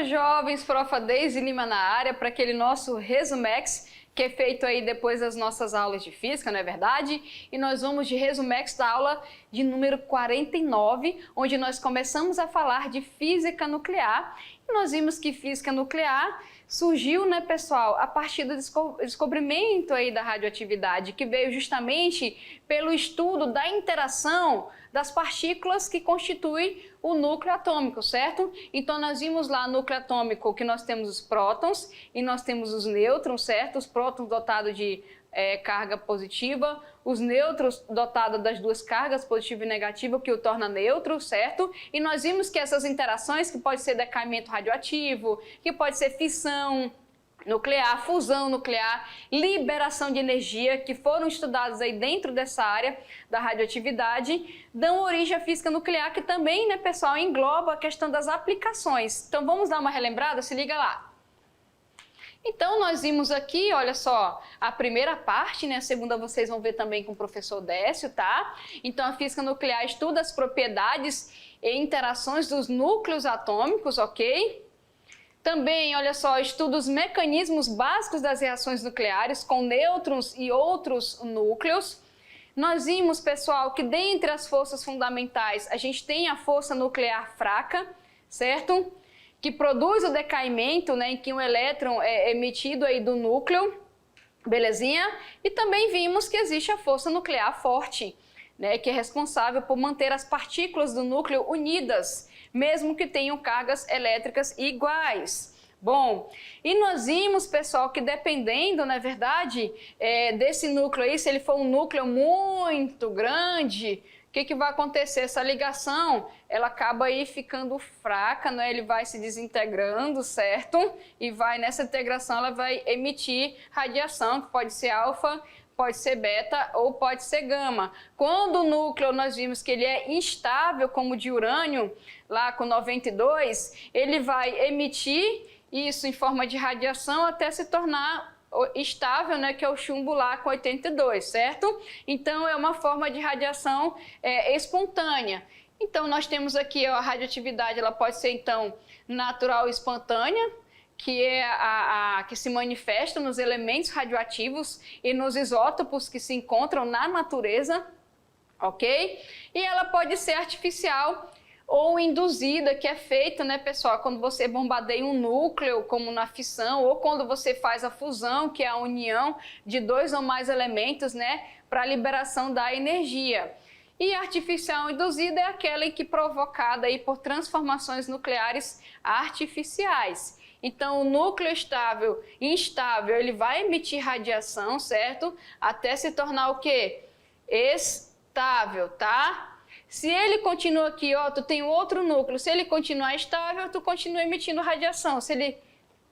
jovens, profa Deise Lima na área para aquele nosso Resumex, que é feito aí depois das nossas aulas de física, não é verdade? E nós vamos de Resumex da aula de número 49, onde nós começamos a falar de física nuclear. E nós vimos que física nuclear surgiu, né, pessoal, a partir do descobrimento aí da radioatividade, que veio justamente pelo estudo da interação das partículas que constituem o núcleo atômico, certo? Então nós vimos lá no núcleo atômico que nós temos os prótons e nós temos os nêutrons, certo? Os prótons dotados de carga positiva, os nêutrons dotados das duas cargas, positiva e negativa, o que o torna neutro, certo? E nós vimos que essas interações, que pode ser decaimento radioativo, que pode ser fissão nuclear, fusão nuclear, liberação de energia, que foram estudados aí dentro dessa área da radioatividade, dão origem à física nuclear, que também, né, pessoal, engloba a questão das aplicações. Então vamos dar uma relembrada? Se liga lá. Então nós vimos aqui, olha só, a primeira parte, né, a segunda vocês vão ver também com o professor Décio, tá? Então a física nuclear estuda as propriedades e interações dos núcleos atômicos, ok? Também, olha só, estuda os mecanismos básicos das reações nucleares com nêutrons e outros núcleos. Nós vimos, pessoal, que dentre as forças fundamentais a gente tem a força nuclear fraca, certo? Que produz o decaimento, né, em que um elétron é emitido aí do núcleo, belezinha? E também vimos que existe a força nuclear forte, né, que é responsável por manter as partículas do núcleo unidas, mesmo que tenham cargas elétricas iguais. Bom, e nós vimos, pessoal, que dependendo, na verdade, desse núcleo aí, se ele for um núcleo muito grande, o que vai acontecer? Essa ligação, ela acaba aí ficando fraca, né? Ele vai se desintegrando, certo? E nessa integração ela vai emitir radiação, que pode ser alfa, pode ser beta ou pode ser gama. Quando o núcleo, nós vimos que ele é instável, como o de urânio, lá com 92, ele vai emitir isso em forma de radiação até se tornar estável, né, que é o chumbo lá com 82, certo? Então é uma forma de radiação espontânea. Então nós temos aqui a radioatividade, ela pode ser então natural e espontânea, que é a que se manifesta nos elementos radioativos e nos isótopos que se encontram na natureza, ok? E ela pode ser artificial ou induzida, que é feita, né, pessoal, quando você bombardeia um núcleo, como na fissão, ou quando você faz a fusão, que é a união de dois ou mais elementos, né, para a liberação da energia. E artificial induzida é aquela em que provocada aí por transformações nucleares artificiais. Então, o núcleo estável e instável, ele vai emitir radiação, certo? Até se tornar o quê? Estável, tá? Se ele continua aqui, ó, tu tem outro núcleo, se ele continuar estável, tu continua emitindo radiação. Se ele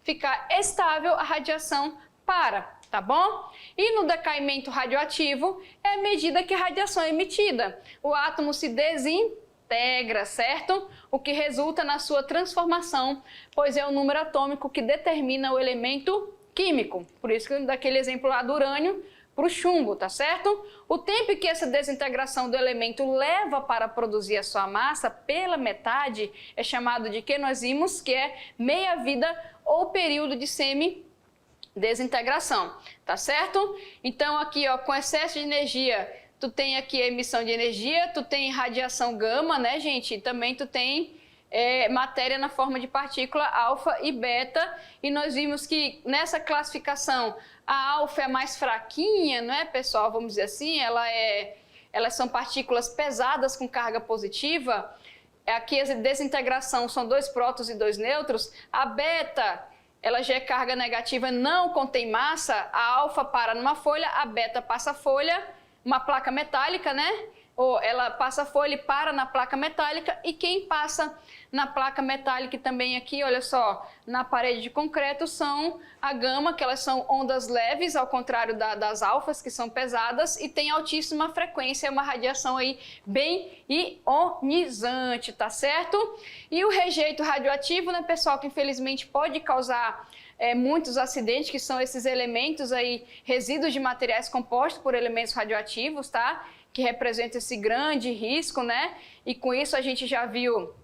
ficar estável, a radiação para, tá bom? E no decaimento radioativo, é a medida que a radiação é emitida. O átomo se desintegra, certo? O que resulta na sua transformação, pois é o número atômico que determina o elemento químico. Por isso que daquele exemplo lá do urânio, para o chumbo, tá certo? O tempo que essa desintegração do elemento leva para produzir a sua massa pela metade é chamado de que nós vimos que é meia-vida ou período de semi-desintegração, tá certo? Então aqui, ó, com excesso de energia, tu tem aqui a emissão de energia, tu tem radiação gama, né, gente? E também tu tem matéria na forma de partícula alfa e beta, e nós vimos que nessa classificação a alfa é mais fraquinha, não é, pessoal? Vamos dizer assim, elas são partículas pesadas com carga positiva. Aqui a desintegração são dois prótons e dois nêutrons. A beta, ela já é carga negativa, não contém massa. A alfa para numa folha, a beta passa a folha, uma placa metálica, né? Ou ela passa a folha e para na placa metálica, e quem passa na placa metálica e também aqui, olha só, na parede de concreto são a gama, que elas são ondas leves, ao contrário das alfas, que são pesadas, e tem altíssima frequência, é uma radiação aí bem ionizante, tá certo? E o rejeito radioativo, né, pessoal, que infelizmente pode causar muitos acidentes, que são esses elementos aí, resíduos de materiais compostos por elementos radioativos, tá? Que representa esse grande risco, né? E com isso a gente já viu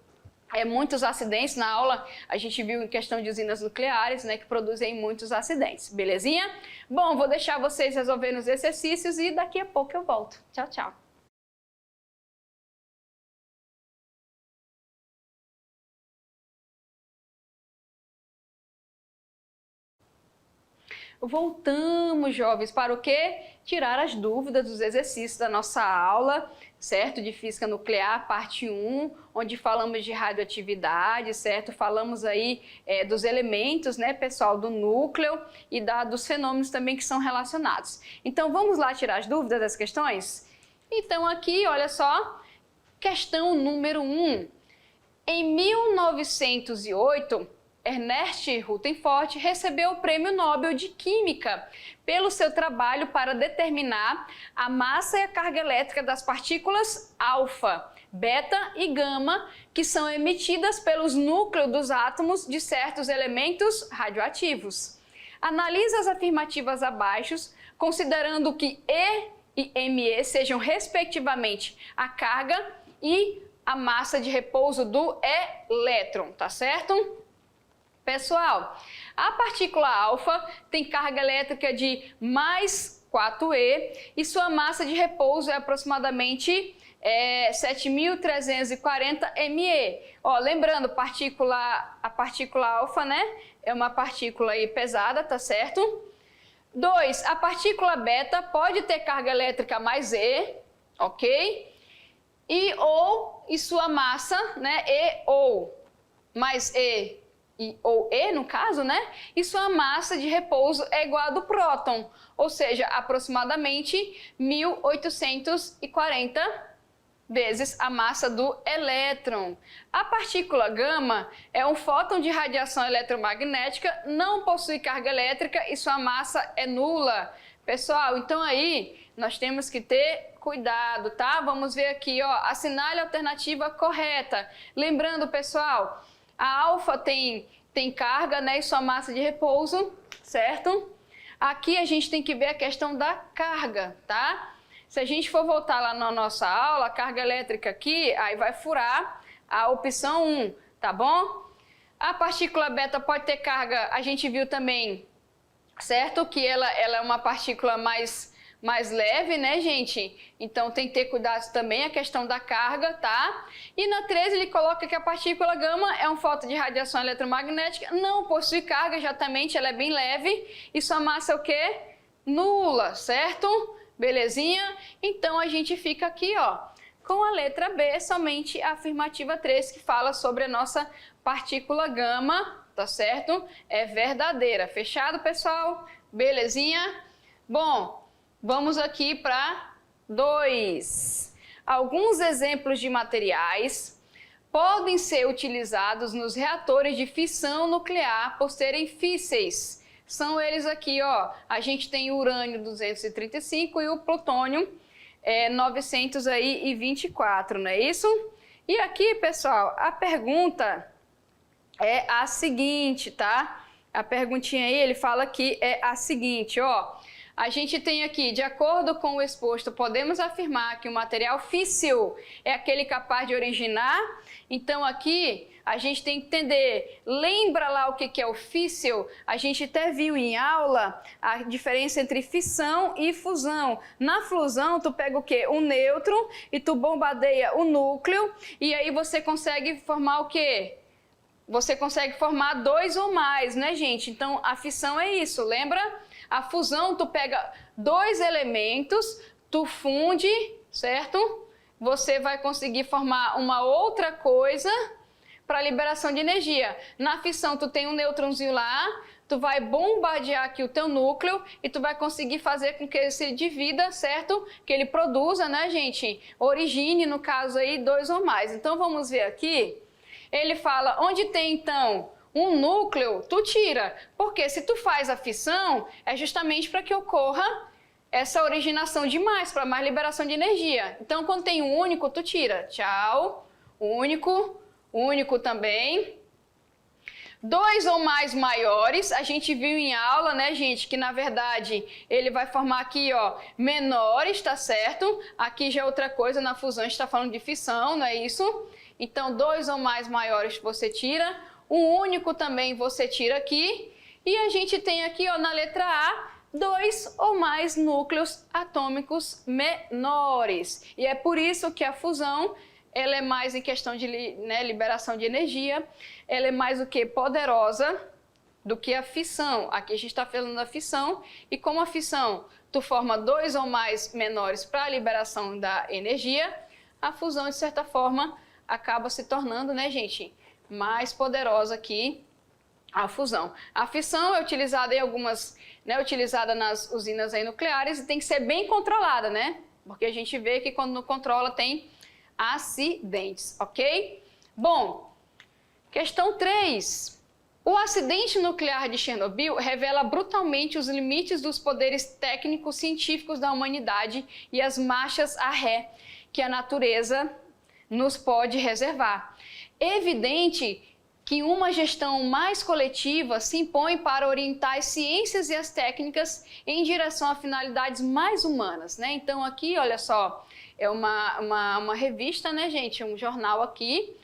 muitos acidentes. Na aula a gente viu em questão de usinas nucleares, né, que produzem muitos acidentes, belezinha? Bom, vou deixar vocês resolverem os exercícios e daqui a pouco eu volto. Tchau, tchau. Voltamos, jovens, para o quê? Tirar as dúvidas dos exercícios da nossa aula, certo? De Física Nuclear, parte 1, onde falamos de radioatividade, certo? Falamos aí dos elementos, né, pessoal, do núcleo e dos fenômenos também que são relacionados. Então, vamos lá tirar as dúvidas das questões? Então, aqui, olha só, questão número 1. Em 1908, Ernest Rutherford recebeu o Prêmio Nobel de Química pelo seu trabalho para determinar a massa e a carga elétrica das partículas alfa, beta e gama, que são emitidas pelos núcleos dos átomos de certos elementos radioativos. Analise as afirmativas abaixo, considerando que E e ME sejam respectivamente a carga e a massa de repouso do elétron, tá certo? Pessoal, a partícula alfa tem carga elétrica de mais 4e e sua massa de repouso é aproximadamente 7.340 ME. Ó, lembrando, a partícula alfa, né, é uma partícula aí pesada, tá certo? 2, a partícula beta pode ter carga elétrica mais E, ok? E sua massa, né, mais E ou E, no caso, né? E sua massa de repouso é igual a do próton, ou seja, aproximadamente 1.840 vezes a massa do elétron. A partícula gama é um fóton de radiação eletromagnética, não possui carga elétrica e sua massa é nula. Pessoal, então aí nós temos que ter cuidado, tá? Vamos ver aqui, ó, assinale a alternativa correta. Lembrando, pessoal, a alfa tem carga, né, e sua massa de repouso, certo? Aqui a gente tem que ver a questão da carga, tá? Se a gente for voltar lá na nossa aula, a carga elétrica aqui, aí vai furar a opção 1, tá bom? A partícula beta pode ter carga, a gente viu também, certo? Que ela é uma partícula mais leve, né, gente? Então tem que ter cuidado também a questão da carga, tá? E na 13 ele coloca que a partícula gama é um fóton de radiação eletromagnética, não possui carga, exatamente, ela é bem leve e sua massa é o quê? Nula, certo? Belezinha? Então a gente fica aqui, ó, com a letra B, somente a afirmativa 3, que fala sobre a nossa partícula gama, tá certo? É verdadeira. Fechado, pessoal? Belezinha? Bom, vamos aqui para 2. Alguns exemplos de materiais podem ser utilizados nos reatores de fissão nuclear por serem físseis. São eles aqui, ó. A gente tem o urânio 235 e o plutônio 924, não é isso? E aqui, pessoal, a pergunta é a seguinte, tá? A perguntinha aí, ele fala que é a seguinte, ó. A gente tem aqui, de acordo com o exposto, podemos afirmar que o material físsil é aquele capaz de originar. Então aqui a gente tem que entender, lembra lá o que é o físsil? A gente até viu em aula a diferença entre fissão e fusão. Na fusão tu pega o quê? Um nêutron e tu bombardeia o núcleo e aí você consegue formar o quê? Você consegue formar 2 ou mais, né, gente? Então a fissão é isso, lembra? A fusão, tu pega 2 elementos, tu funde, certo? Você vai conseguir formar uma outra coisa para liberação de energia. Na fissão, tu tem um nêutronzinho lá, tu vai bombardear aqui o teu núcleo e tu vai conseguir fazer com que ele se divida, certo? Que ele produza, né, gente? Origine, no caso aí, 2 ou mais. Então, vamos ver aqui. Ele fala, onde tem, então, um núcleo, tu tira. Porque se tu faz a fissão, é justamente para que ocorra essa originação de mais, para mais liberação de energia. Então, quando tem um único, tu tira. Tchau. Único também. 2 ou mais maiores, a gente viu em aula, né, gente, que na verdade ele vai formar aqui, ó, menores, tá certo? Aqui já é outra coisa, na fusão a gente tá falando de fissão, não é isso? Então, 2 ou mais maiores você tira, um único também você tira aqui. E a gente tem aqui, ó, na letra A, 2 ou mais núcleos atômicos menores. E é por isso que a fusão, ela é mais em questão de liberação de energia, ela é mais o que? Poderosa do que a fissão. Aqui a gente está falando da fissão, e como a fissão tu forma 2 ou mais menores para a liberação da energia, a fusão, de certa forma, acaba se tornando, né, gente, mais poderosa que a fusão. A fissão é utilizada em algumas, né, utilizada nas usinas aí nucleares e tem que ser bem controlada, né? Porque a gente vê que quando não controla tem acidentes, ok? Bom, questão 3. O acidente nuclear de Chernobyl revela brutalmente os limites dos poderes técnicos científicos da humanidade e as marchas a ré que a natureza nos pode reservar. É evidente que uma gestão mais coletiva se impõe para orientar as ciências e as técnicas em direção a finalidades mais humanas, né? Então aqui, olha só, é uma revista, né, gente? Um jornal aqui,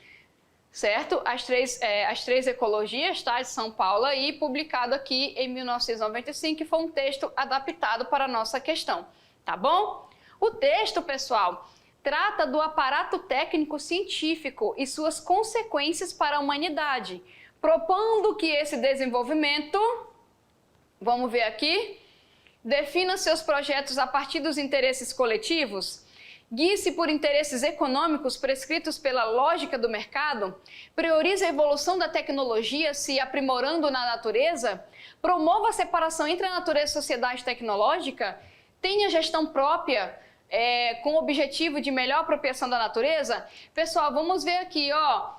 certo? As três ecologias, tá? De São Paulo, aí, publicado aqui em 1995, que foi um texto adaptado para a nossa questão, tá bom? O texto, pessoal, trata do aparato técnico científico e suas consequências para a humanidade, propondo que esse desenvolvimento, vamos ver aqui, defina seus projetos a partir dos interesses coletivos, guie-se por interesses econômicos prescritos pela lógica do mercado, priorize a evolução da tecnologia se aprimorando na natureza, promova a separação entre a natureza e a sociedade tecnológica, tenha gestão própria, com o objetivo de melhor apropriação da natureza. Pessoal, vamos ver aqui, ó.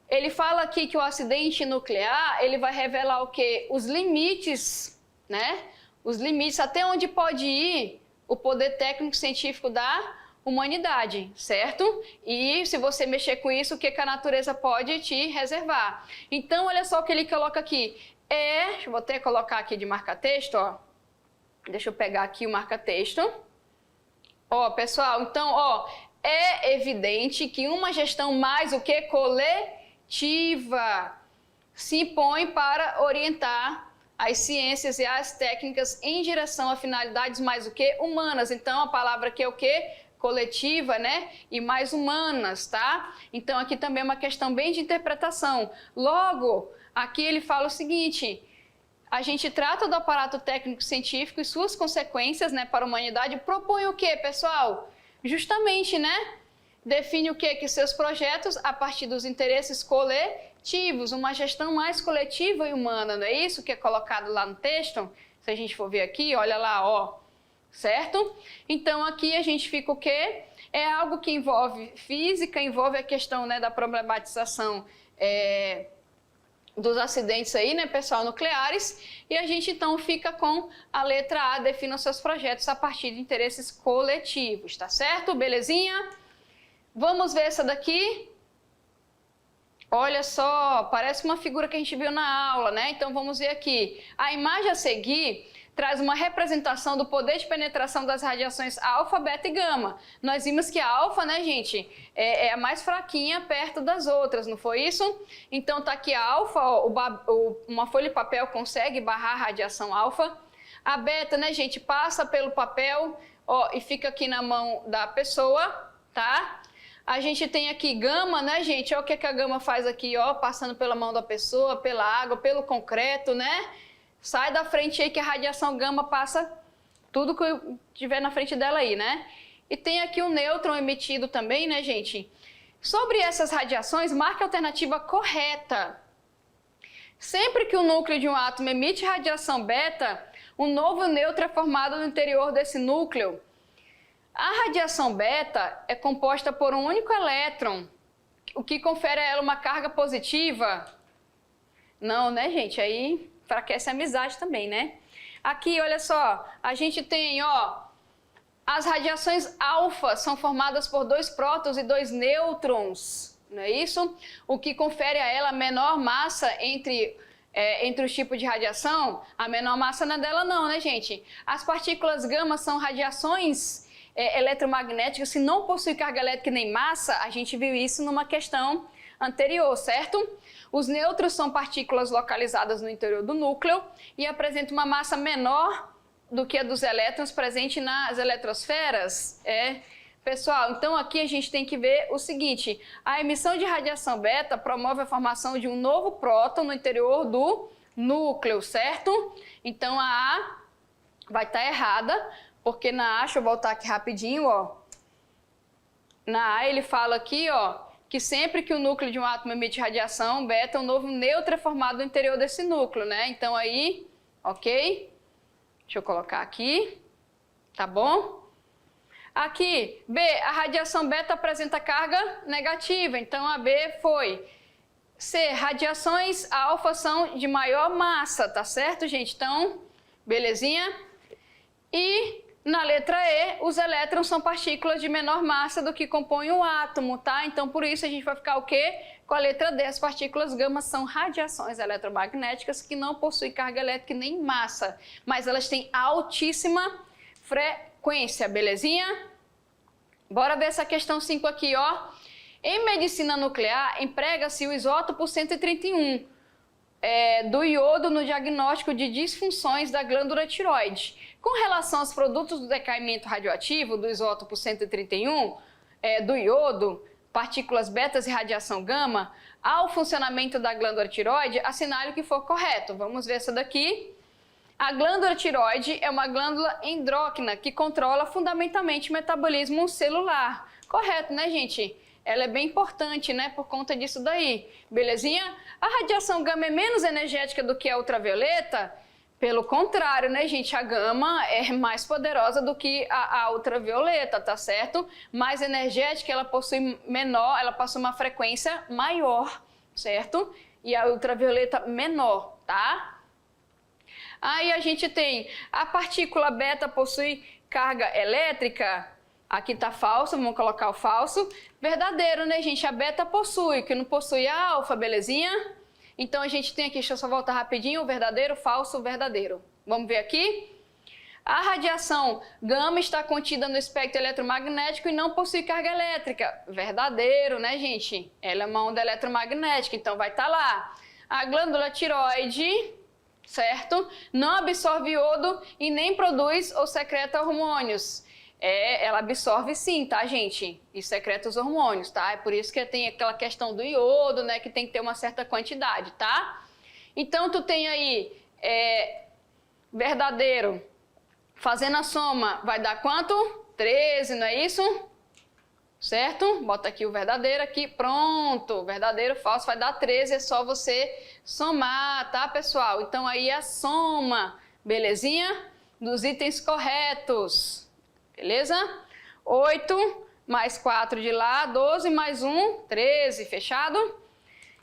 Ele fala aqui que o acidente nuclear, ele vai revelar o quê? Os limites, né? Os limites, até onde pode ir o poder técnico-científico da humanidade, certo? E se você mexer com isso, o que a natureza pode te reservar? Então, olha só o que ele coloca aqui. Vou até colocar aqui de marca-texto, ó. Deixa eu pegar aqui o marca-texto. Ó, pessoal, então, ó, é evidente que uma gestão mais o que? Coletiva se impõe para orientar as ciências e as técnicas em direção a finalidades mais o que? Humanas. Então, a palavra aqui é o que? Coletiva, né? E mais humanas, tá? Então, aqui também é uma questão bem de interpretação. Logo, aqui ele fala o seguinte: a gente trata do aparato técnico-científico e suas consequências, né, para a humanidade. Propõe o quê, pessoal? Justamente, né? Define o quê? Que seus projetos, a partir dos interesses coletivos, uma gestão mais coletiva e humana, não é isso que é colocado lá no texto? Se a gente for ver aqui, olha lá, ó, certo? Então, aqui a gente fica o quê? É algo que envolve física, envolve a questão, né, da problematização dos acidentes aí, né, pessoal, nucleares, e a gente então fica com a letra A, defina os seus projetos a partir de interesses coletivos, tá certo? Belezinha? Vamos ver essa daqui? Olha só, parece uma figura que a gente viu na aula, né? Então vamos ver aqui. A imagem a seguir traz uma representação do poder de penetração das radiações alfa, beta e gama. Nós vimos que a alfa, né, gente, é a mais fraquinha perto das outras, não foi isso? Então tá aqui a alfa, ó, uma folha de papel consegue barrar a radiação alfa. A beta, né, gente, passa pelo papel, ó, e fica aqui na mão da pessoa, tá? A gente tem aqui gama, né, gente? Olha o que a gama faz aqui, ó, passando pela mão da pessoa, pela água, pelo concreto, né? Sai da frente aí que a radiação gama passa tudo que tiver na frente dela aí, né? E tem aqui o nêutron emitido também, né, gente? Sobre essas radiações, marque a alternativa correta. Sempre que o núcleo de um átomo emite radiação beta, um novo nêutron é formado no interior desse núcleo. A radiação beta é composta por um único elétron, o que confere a ela uma carga positiva. Não, né, gente? Aí enfraquece a amizade também, né? Aqui, olha só, a gente tem, ó, as radiações alfa são formadas por 2 prótons e 2 nêutrons, não é isso? O que confere a ela menor massa entre os tipos de radiação. A menor massa não é dela não, né, gente? As partículas gama são radiações eletromagnética, se não possui carga elétrica nem massa, a gente viu isso numa questão anterior, certo? Os nêutrons são partículas localizadas no interior do núcleo e apresentam uma massa menor do que a dos elétrons presente nas eletrosferas. Pessoal, então aqui a gente tem que ver o seguinte, a emissão de radiação beta promove a formação de um novo próton no interior do núcleo, certo? Então a A vai estar errada, porque na A, deixa eu voltar aqui rapidinho, ó. Na A ele fala aqui, ó, que sempre que o núcleo de um átomo emite radiação beta, um novo nêutron é formado no interior desse núcleo, né? Então aí, ok? Deixa eu colocar aqui, tá bom? Aqui, B, a radiação beta apresenta carga negativa, então a B foi. C, radiações alfa são de maior massa, tá certo, gente? Então, belezinha? E na letra E, os elétrons são partículas de menor massa do que compõem o átomo, tá? Então, por isso a gente vai ficar o quê? Com a letra D, as partículas gama são radiações eletromagnéticas que não possuem carga elétrica nem massa, mas elas têm altíssima frequência, belezinha? Bora ver essa questão 5 aqui, ó. Em medicina nuclear, emprega-se o isótopo 131 do iodo no diagnóstico de disfunções da glândula tireoide. Com relação aos produtos do decaimento radioativo do isótopo 131 do iodo, partículas betas e radiação gama, ao funcionamento da glândula tireoide, assinale o que for correto. Vamos ver essa daqui. A glândula tireoide é uma glândula endócrina que controla fundamentalmente o metabolismo celular. Correto, né, gente? Ela é bem importante, né, por conta disso daí. Belezinha? A radiação gama é menos energética do que a ultravioleta? Pelo contrário, né, gente? A gama é mais poderosa do que a ultravioleta, tá certo? Mais energética, ela possui menor, ela possui uma frequência maior, certo? E a ultravioleta menor, tá? Aí a gente tem a partícula beta possui carga elétrica, aqui tá falso, vamos colocar o falso. Verdadeiro, né, gente? A beta possui, que não possui a alfa, belezinha? Então a gente tem aqui, deixa eu só voltar rapidinho, o verdadeiro, falso, verdadeiro. Vamos ver aqui? A radiação gama está contida no espectro eletromagnético e não possui carga elétrica. Verdadeiro, né, gente? Ela é uma onda eletromagnética, então vai estar lá. A glândula tireoide, certo? Não absorve iodo e nem produz ou secreta hormônios. Ela absorve sim, tá, gente? E secreta os hormônios, tá? É por isso que tem aquela questão do iodo, né? Que tem que ter uma certa quantidade, tá? Então, tu tem aí verdadeiro. Fazendo a soma, vai dar quanto? 13, não é isso? Certo? Bota aqui o verdadeiro aqui, pronto. Verdadeiro, falso, vai dar 13, é só você somar, tá, pessoal? Então aí a soma, belezinha? Dos itens corretos, beleza? 8 mais 4 de lá, 12 mais 1, 13, fechado?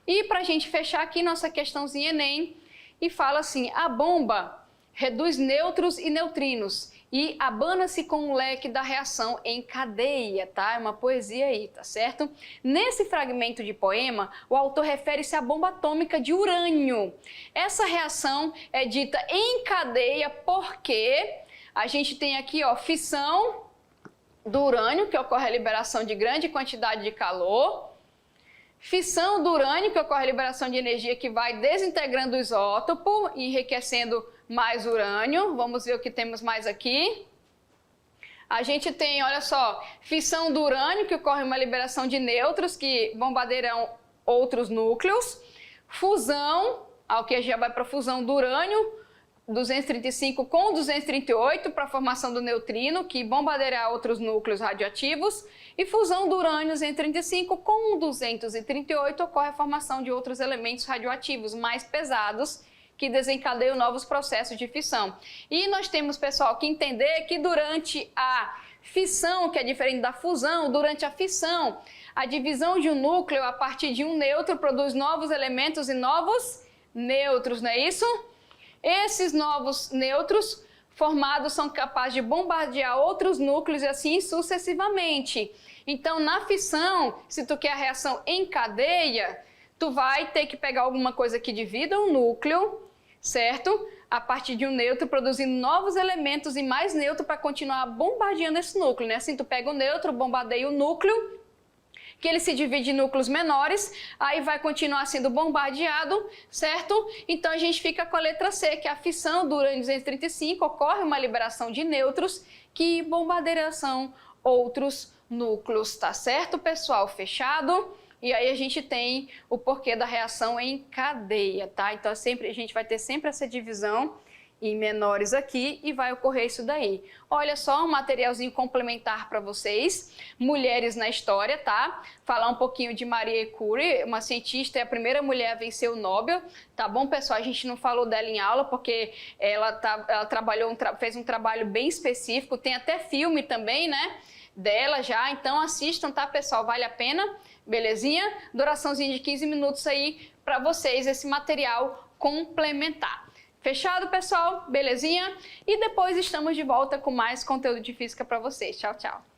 E pra gente fechar aqui nossa questãozinha Enem, e fala assim, a bomba reduz nêutrons e neutrinos e abana-se com o leque da reação em cadeia, tá? É uma poesia aí, tá certo? Nesse fragmento de poema, o autor refere-se à bomba atômica de urânio. Essa reação é dita em cadeia porque a gente tem aqui, ó, fissão do urânio, que ocorre a liberação de grande quantidade de calor, fissão do urânio, que ocorre a liberação de energia que vai desintegrando o isótopo e enriquecendo mais urânio. Vamos ver o que temos mais aqui. A gente tem, olha só, fissão do urânio, que ocorre uma liberação de nêutrons que bombardeiam outros núcleos. Fusão, aqui já vai para a fusão do urânio, 235 com 238 para a formação do neutrino, que bombardeará outros núcleos radioativos. E fusão do urânio 235 com 238 ocorre a formação de outros elementos radioativos mais pesados, que desencadeiam novos processos de fissão. E nós temos, pessoal, que entender que durante a fissão, que é diferente da fusão, durante a fissão, a divisão de um núcleo a partir de um nêutron produz novos elementos e novos nêutrons, não é isso? Esses novos nêutrons formados são capazes de bombardear outros núcleos e assim sucessivamente. Então, na fissão, se tu quer a reação em cadeia, tu vai ter que pegar alguma coisa que divida um núcleo, certo? a partir de um nêutron, produzindo novos elementos e mais nêutron para continuar bombardeando esse núcleo, né? Assim, tu pega o nêutron, bombardeia o núcleo, que ele se divide em núcleos menores, aí vai continuar sendo bombardeado, certo? Então a gente fica com a letra C, que é a fissão do urânio-235, ocorre uma liberação de nêutrons que bombardeiam outros núcleos, tá certo, pessoal? Fechado? E aí a gente tem o porquê da reação em cadeia, tá? Então a gente vai ter sempre essa divisão em menores aqui e vai ocorrer isso daí. Olha só, um materialzinho complementar para vocês, mulheres na história, tá? Falar um pouquinho de Marie Curie, uma cientista, é a primeira mulher a vencer o Nobel, tá bom, pessoal? A gente não falou dela em aula porque ela fez um trabalho bem específico, tem até filme também, né? Dela já, então assistam, tá, pessoal? Vale a pena, belezinha? Duraçãozinha de 15 minutos aí para vocês, esse material complementar. Fechado, pessoal? Belezinha? E depois estamos de volta com mais conteúdo de física para vocês. Tchau, tchau!